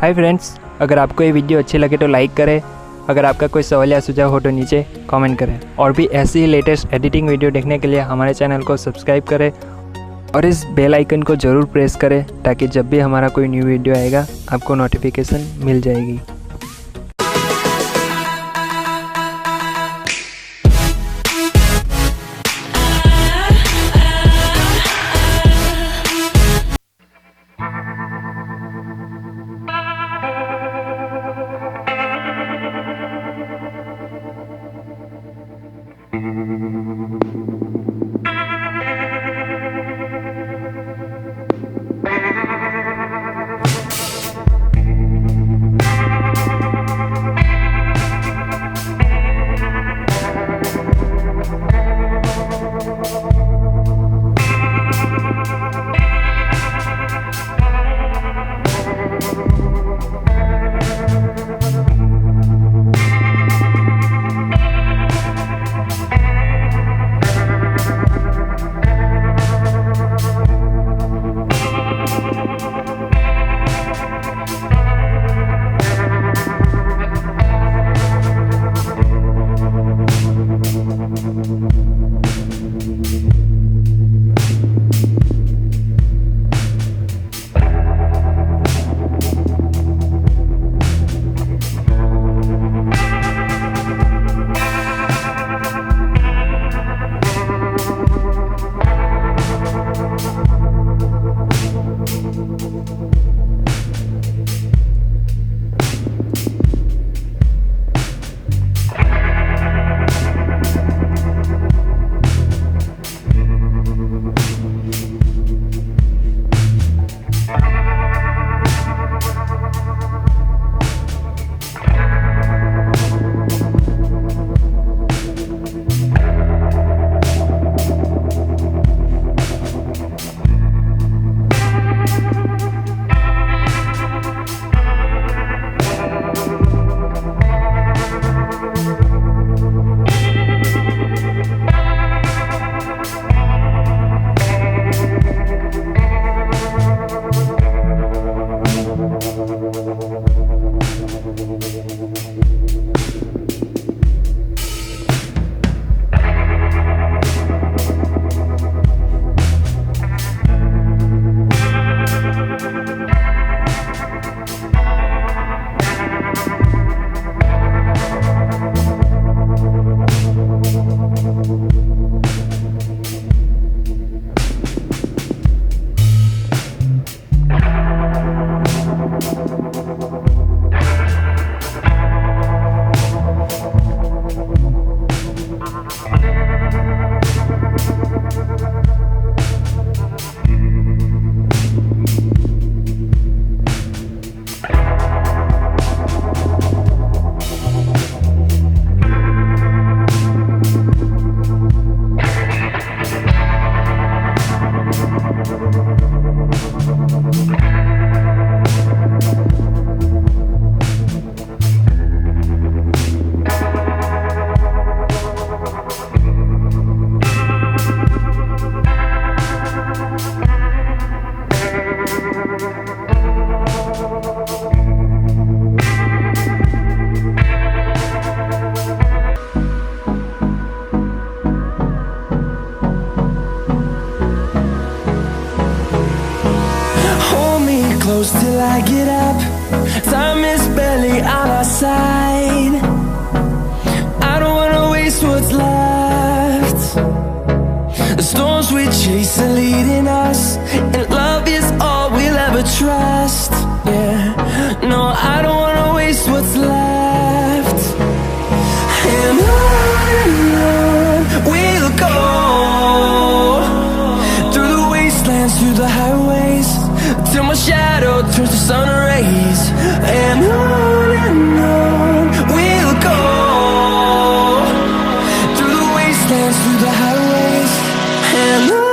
Hi friends, अगर आपको ये वीडियो अच्छी लगे तो लाइक करें। अगर आपका कोई सवाल या सुझाव हो तो नीचे कमेंट करें। और भी ऐसी ही लेटेस्ट एडिटिंग वीडियो देखने के लिए हमारे चैनल को सब्सक्राइब करें और इस बेल आइकन को ज़रूर प्रेस करें ताकि जब भी हमारा कोई न्यू वीडियो आएगा आपको नोटिफिकेशन मिल जाएगी। Close till I get up. Time is barely on our side. I don't wanna waste what's left. The storms we chase are leading us, and love is all we'll ever trust. Yeah, no, I don't wanna waste what's left. And on we'll go, through the wastelands, through the highways, till my shadow turns to sun rays. And on we'll go, through the wastelands, through the highways. And on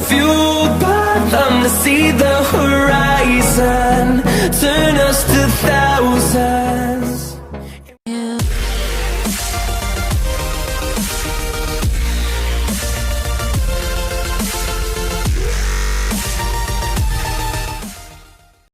fueled by them to see the horizon, turn us to thousands.